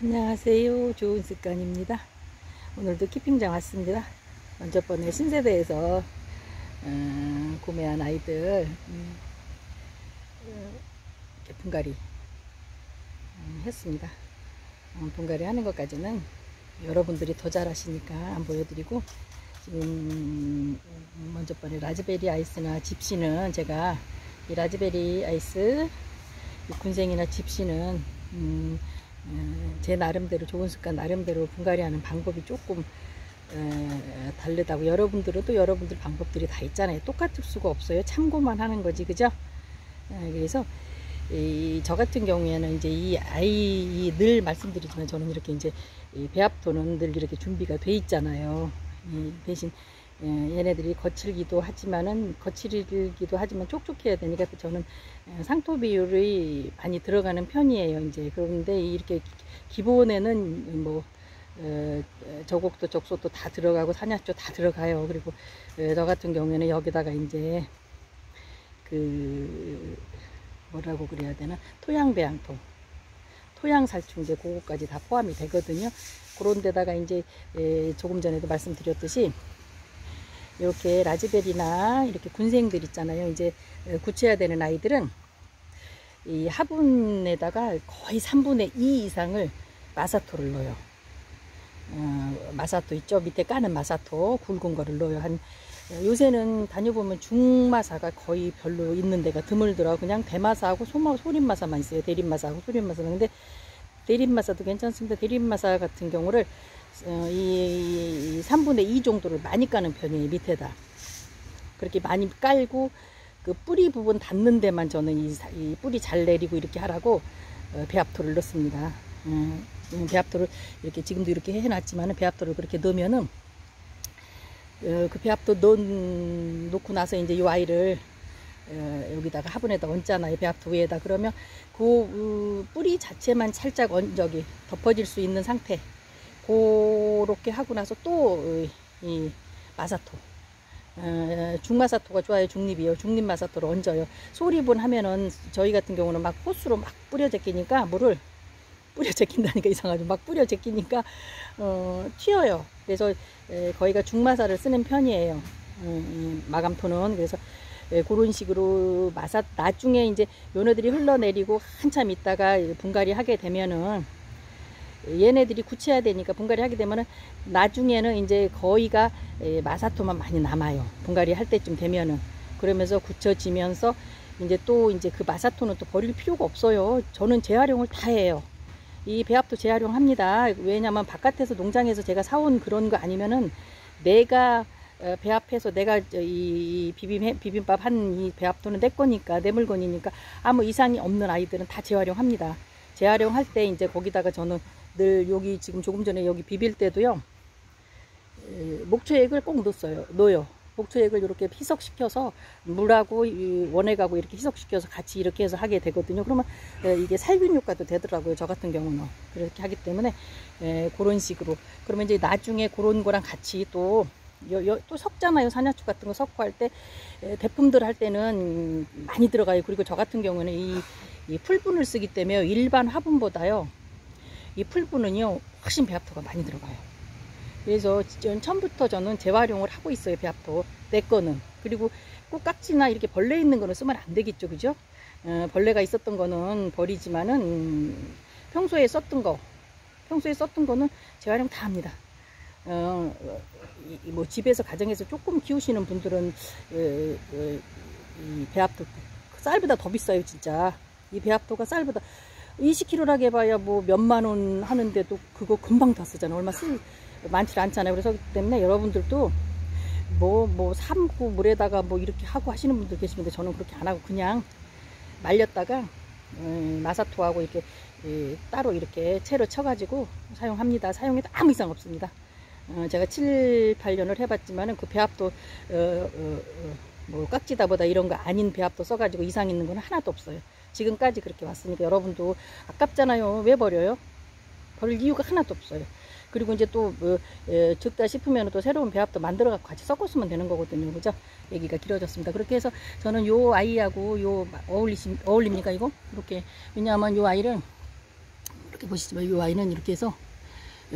안녕하세요. 좋은 습관입니다. 오늘도 키핑장 왔습니다. 먼저 번에 신세대에서 구매한 아이들 이렇게 분갈이 했습니다. 분갈이 하는 것까지는 여러분들이 더 잘하시니까 안 보여드리고, 지금 먼저 번에 라즈베리 아이스나 집시는 제가 이 라즈베리 아이스, 군생이나 집시는 제 나름대로, 좋은 습관 나름대로 분갈이 하는 방법이 조금 다르다고. 여러분들은 또 여러분들 방법들이 다 있잖아요. 똑같을 수가 없어요. 참고만 하는 거지, 그죠? 그래서 저 같은 경우에는 이제 이 아이, 늘 말씀드리지만 저는 이렇게 이제 배합토는 늘 이렇게 준비가 돼 있잖아요. 대신 얘네들이 거칠기도 하지만 촉촉해야 되니까 저는 상토 비율이 많이 들어가는 편이에요. 이제 그런데 이렇게 기본에는 뭐 저곡도 적소도 다 들어가고 산야초 다 들어가요. 그리고 저 같은 경우에는 여기다가 이제 그 뭐라고 그래야 되나, 토양배양토, 토양살충제, 그거까지 다 포함이 되거든요. 그런 데다가 이제 조금 전에도 말씀드렸듯이 이렇게 라즈베리나 이렇게 군생들 있잖아요. 이제 굳혀야 되는 아이들은 이 화분에다가 거의 3분의 2 이상을 마사토를 넣어요. 마사토 있죠? 밑에 까는 마사토 굵은 거를 넣어요. 요새는 다녀보면 중마사가 거의 별로 있는 데가 드물더라고. 그냥 대마사하고 소림마사만 있어요. 대림마사하고 소림마사는. 근데 대림마사도 괜찮습니다. 대림마사 같은 경우를 이 3분의 2 정도를 많이 까는 편이에요. 밑에다 그렇게 많이 깔고 그 뿌리 부분 닿는 데만 저는 이 뿌리 잘 내리고 이렇게 하라고 배합토를 넣습니다. 배합토를 이렇게 지금도 이렇게 해놨지만 배합토를 그렇게 넣으면은 그 배합토 놓고 나서 이제 이 아이를 여기다가 화분에다 얹잖아요. 배합토 위에다. 그러면 그 뿌리 자체만 살짝 덮어질 수 있는 상태, 그렇게 하고 나서 또 이 마사토, 중마사토가 좋아요. 중립이요. 중립 마사토를 얹어요. 소립은 하면은 저희 같은 경우는 막 호스로 막 뿌려 제끼니까, 물을 뿌려 제낀다니까 이상하죠. 막 뿌려 제끼니까 튀어요. 그래서 거의가 중마사를 쓰는 편이에요. 마감토는. 그래서 그런 식으로 나중에 이제 요네들이 흘러내리고 한참 있다가 분갈이 하게 되면은, 얘네들이 굳혀야 되니까 분갈이 하게 되면은 나중에는 이제 거의가 마사토만 많이 남아요. 분갈이 할 때쯤 되면은. 그러면서 굳혀지면서 이제 또 이제 그 마사토는 또 버릴 필요가 없어요. 저는 재활용을 다 해요. 이 배합도 재활용합니다. 왜냐면 바깥에서 농장에서 제가 사온 그런 거 아니면은, 내가 배합해서 내가 이 비빔밥 한 이 배합토는 내 거니까, 내 물건이니까 아무 이상이 없는 아이들은 다 재활용합니다. 재활용할 때 이제 거기다가 저는 늘 여기 지금 조금 전에 여기 비빌 때도요, 목초액을 꼭 넣어요. 목초액을 이렇게 희석시켜서 물하고 원액하고 이렇게 희석시켜서 같이 이렇게 해서 하게 되거든요. 그러면 이게 살균 효과도 되더라고요. 저 같은 경우는 그렇게 하기 때문에 그런 식으로. 그러면 이제 나중에 그런 거랑 같이 또 섞잖아요. 산야초 같은 거 섞고 할 때, 대품들 할 때는 많이 들어가요. 그리고 저 같은 경우는 이 풀분을 쓰기 때문에 일반 화분보다요, 이 풀분은요 훨씬 배합토가 많이 들어가요. 그래서 처음부터 저는 재활용을 하고 있어요. 배합토 내 거는. 그리고 꼭 깍지나 이렇게 벌레 있는 거는 쓰면 안 되겠죠, 그죠? 벌레가 있었던 거는 버리지만은 평소에 썼던 거는 재활용 다 합니다. 뭐 집에서 가정에서 조금 키우시는 분들은 이 배합토 쌀보다 더 비싸요. 진짜 이 배합토가 쌀보다 20kg라고 해봐야 뭐 몇만 원 하는데도 그거 금방 다 쓰잖아요. 얼마 많지 않잖아요. 그래서 그렇기 때문에 여러분들도 뭐 삶고 물에다가 뭐 이렇게 하고 하시는 분들 계시는데, 저는 그렇게 안 하고 그냥 말렸다가 마사토하고 이렇게 따로 이렇게 채로 쳐가지고 사용합니다. 사용해도 아무 이상 없습니다. 제가 7, 8년을 해봤지만은 그 배합도 뭐 깍지다보다 이런 거 아닌 배합도 써가지고 이상 있는 건 하나도 없어요. 지금까지 그렇게 왔으니까 여러분도 아깝잖아요. 왜 버려요? 버릴 이유가 하나도 없어요. 그리고 이제 또 적다 싶으면 또 새로운 배합도 만들어 갖고 같이 섞었으면 되는 거거든요. 그죠? 얘기가 길어졌습니다. 그렇게 해서 저는 요 아이하고 어울립니까 이거? 이렇게. 왜냐하면 요 아이를 이렇게 보시지만 이 아이는 이렇게 해서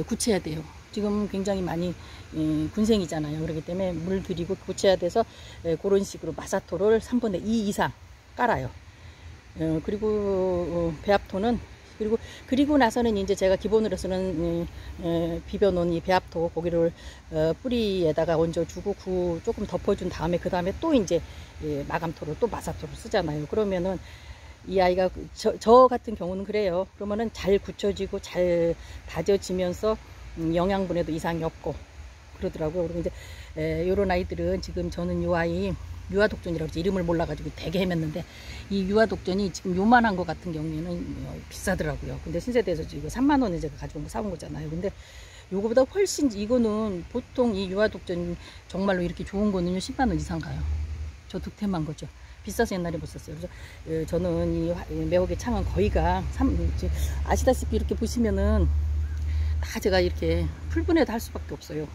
굳혀야 돼요. 지금 굉장히 많이 군생이잖아요. 그렇기 때문에 물 들이고 굳혀야 돼서 그런 식으로 마사토를 3분의 2 이상 깔아요. 그리고 배합토는 그리고 나서는 이제 제가 기본으로 쓰는 비벼놓은 이 배합토 고기를 뿌리에다가 얹어주고 조금 덮어준 다음에 그 다음에 또 이제 마감토를 또 마사토를 쓰잖아요. 그러면은 이 아이가 저 같은 경우는 그래요. 그러면은 잘 굳혀지고 잘 다져지면서 영양분에도 이상이 없고 그러더라고요. 그리고 이제 요런 아이들은 지금 저는 요 아이 유아독전이라고 해서 이름을 몰라가지고 되게 헤맸는데 이 유아독전이 지금 요만한 거 같은 경우에는 비싸더라고요. 근데 신세대에서 이거 3만원에 제가 가지고 사온 거잖아요. 근데 요거보다 훨씬 이거는 보통 이 유아독전 정말로 이렇게 좋은 거는요 10만원 이상 가요. 저 득템한 거죠. 비싸서 옛날에 못 샀어요. 그래서 저는 이 매혹의 창은 거의가 아시다시피 이렇게 보시면은 다 제가 이렇게 풀분해도 할 수밖에 없어요.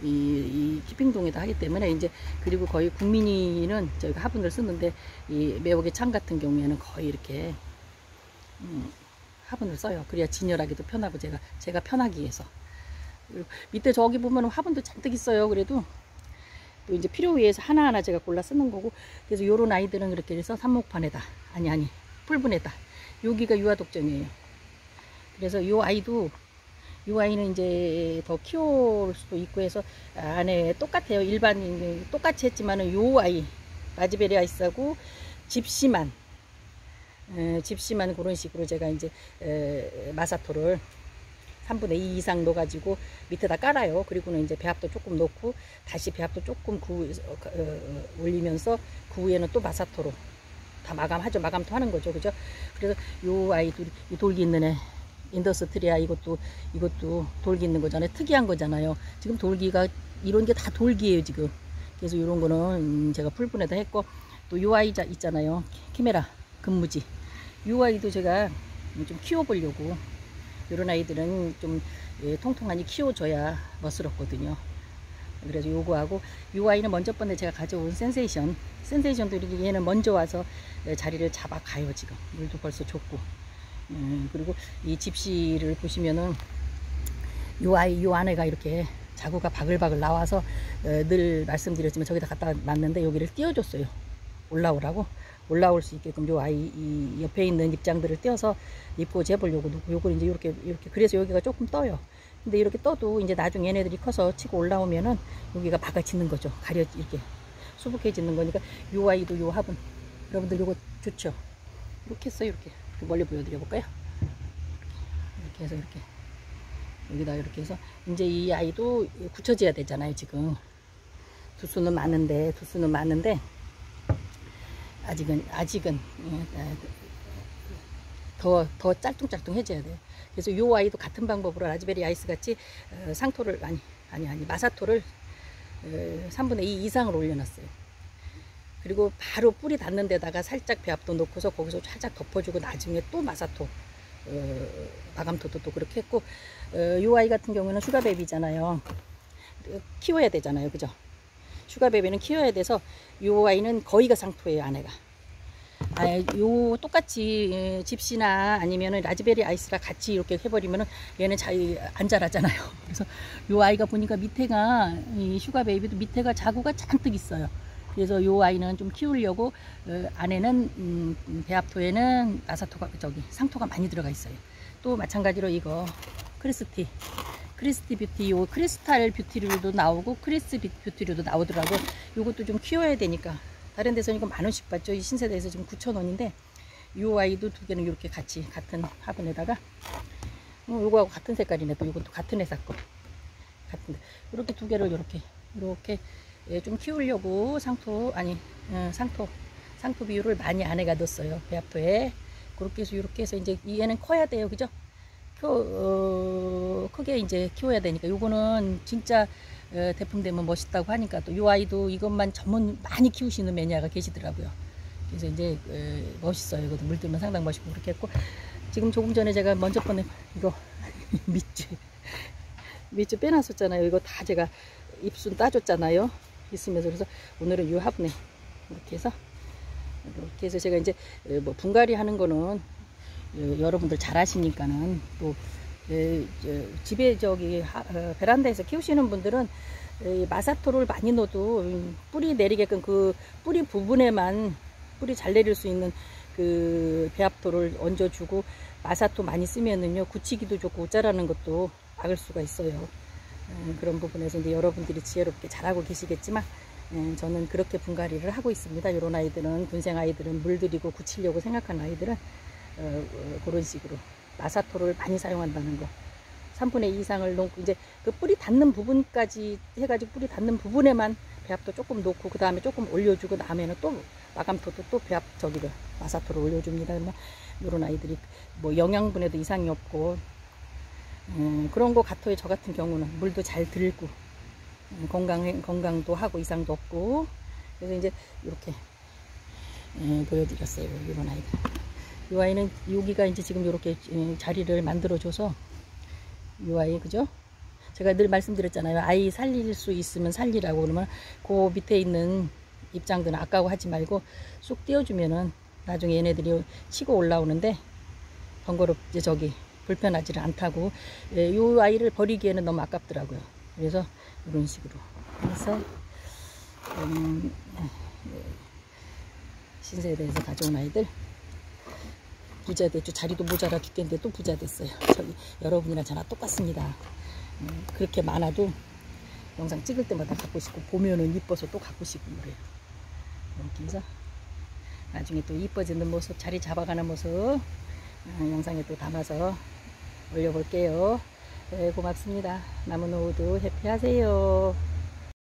이 키핑동에다 하기 때문에 이제 그리고 거의 국민이는 저희가 화분을 쓰는데 이 매혹의 창 같은 경우에는 거의 이렇게 화분을 써요. 그래야 진열하기도 편하고 제가 편하기 위해서. 그리고 밑에 저기 보면 화분도 잔뜩 있어요. 그래도 또 이제 필요에 의해서 하나하나 제가 골라 쓰는 거고. 그래서 요런 아이들은 그렇게 해서 삽목판에다 아니 풀분에다 여기가 유아독전이에요. 그래서 요 아이는 이제 더 키울 수도 있고 해서 안에 똑같아요. 일반 똑같이 했지만은 요 아이 라즈베리 아이스하고 집시만 그런 식으로 제가 이제 마사토를 3분의 2 이상 넣어가지고 밑에다 깔아요. 그리고는 이제 배합도 조금 넣고 다시 배합도 조금 올리면서 그 위에는 또 마사토로 다 마감하죠. 마감도 하는 거죠. 그죠? 그래서 요 아이도 이 돌기 있는 애 인더스트리아 이것도 돌기 있는 거잖아요. 특이한 거잖아요. 지금 돌기가 이런 게 다 돌기예요 지금. 그래서 이런 거는 제가 풀분에다 했고 또 요 아이 있잖아요. 키메라 금무지. 요 아이도 제가 좀 키워보려고. 이런 아이들은 좀 통통하니 키워줘야 멋스럽거든요. 그래서 요거하고 요 아이는 먼저 번에 제가 가져온 센세이션도 이렇게 얘는 먼저 와서 자리를 잡아가요. 지금 물도 벌써 줬고. 그리고 이 집시를 보시면은 요 안에가 이렇게 자구가 바글바글 나와서 늘 말씀드렸지만 저기다 갖다 놨는데 여기를 띄워줬어요. 올라올 수 있게끔 요 아이 이 옆에 있는 입장들을 띄워서 입고 재보려고 요걸 이제 이렇게 그래서 여기가 조금 떠요. 근데 이렇게 떠도 이제 나중에 얘네들이 커서 치고 올라오면은 여기가 박아지는 거죠. 이렇게 수북해지는 거니까 요 아이도 요 화분 여러분들 요거 좋죠. 이렇게 했어요. 이렇게 멀리 보여드려 볼까요? 이렇게 해서 이렇게 여기다 이렇게 해서 이제 이 아이도 굳혀져야 되잖아요. 지금 두수는 많은데 아직은 더 짤뚱짤뚱해져야 돼요. 그래서 이 아이도 같은 방법으로 라즈베리 아이스 같이 상토를 마사토를 3분의 2 이상을 올려놨어요. 그리고 바로 뿌리 닿는 데다가 살짝 배합도 넣고서 거기서 살짝 덮어주고 나중에 또 마사토 마감토도 또 그렇게 했고 이 아이 같은 경우는 슈가베비잖아요. 키워야 되잖아요. 그죠? 슈가베비는 키워야 돼서 이 아이는 거의가 상토예요. 아내가. 요 똑같이 집시나 아니면은 라즈베리 아이스랑 같이 이렇게 해버리면은 얘는 안 자라잖아요. 그래서 요 아이가 보니까 밑에가 이 슈가베이비도 밑에가 자구가 잔뜩 있어요. 그래서 요 아이는 좀 키우려고 안에는 배합토에는 마사토가 상토가 많이 들어가 있어요. 또 마찬가지로 이거 크리스티 뷰티 요 크리스탈 뷰티류도 나오고 크리스 뷰티류도 나오더라고. 요것도 좀 키워야 되니까 다른 데서는 이거 10,000원씩 받죠. 이 신세대에서 지금 9,000원인데 요 아이도 두 개는 이렇게 같이 같은 화분에다가 요거하고 같은 색깔이네. 또 요것도 같은 회사 거 같은데 이렇게 두 개를 이렇게 좀 키우려고 상토 비율을 많이 안에가 넣었어요. 배합토에 그렇게 해서 이제 얘는 커야 돼요. 그죠? 크게 이제 키워야 되니까 요거는 진짜 대품되면 멋있다고 하니까 또 요 아이도 이것만 전문 많이 키우시는 매니아가 계시더라고요. 그래서 이제 멋있어요. 이것도 물들면 상당히 멋있고 그렇게 했고 지금 조금 전에 제가 먼저 번에 이거 밑줄 빼놨었잖아요. 이거 다 제가 잎순 따줬잖아요. 있으면서 그래서 오늘은 이 화분에 이렇게 해서 제가 이제 뭐 분갈이 하는 거는 여러분들 잘 아시니까는 또 집에 베란다에서 키우시는 분들은 마사토를 많이 넣어도 뿌리 내리게끔 그 뿌리 부분에만 뿌리 잘 내릴 수 있는 그 배합토를 얹어주고, 마사토 많이 쓰면은요 굳히기도 좋고 옷 자라는 것도 막을 수가 있어요. 그런 부분에서 이제 여러분들이 지혜롭게 잘하고 계시겠지만, 저는 그렇게 분갈이를 하고 있습니다. 이런 아이들은, 군생 아이들은 물들이고 굳히려고 생각하는 아이들은 그런 식으로 마사토를 많이 사용한다는 거, 3분의 2 이상을 놓고 이제 그 뿌리 닿는 부분까지 해가지고 뿌리 닿는 부분에만 배합토 조금 놓고 그 다음에 조금 올려주고, 나면은 또 마감토도 또 배합 마사토를 올려줍니다. 이런 아이들이 뭐 영양분에도 이상이 없고 그런 거 같아요. 저 같은 경우는 물도 잘 들고 건강도 하고 이상도 없고, 그래서 이제 이렇게 보여드렸어요. 이런 아이들. 이 아이는 여기가 이제 지금 이렇게 자리를 만들어줘서, 이 아이 그죠? 제가 늘 말씀드렸잖아요. 아이 살릴 수 있으면 살리라고. 그러면 그 밑에 있는 입장들은 아까워하지 말고 쑥 띄워주면은 나중에 얘네들이 치고 올라오는데 번거롭지 불편하지를 않다고. 이 아이를 버리기에는 너무 아깝더라고요. 그래서 이런 식으로 해서 신세대에서 가져온 아이들, 부자됐죠. 자리도 모자라 죽겠는데 또 부자 됐어요. 여러분이랑 저랑 똑같습니다. 그렇게 많아도 영상 찍을 때마다 갖고 싶고, 보면은 이뻐서 또 갖고 싶고 그래요. 이렇게 해서 나중에 또 이뻐지는 모습, 자리 잡아가는 모습 영상에 또 담아서 올려볼게요. 네, 고맙습니다. 남은 오후도 해피하세요.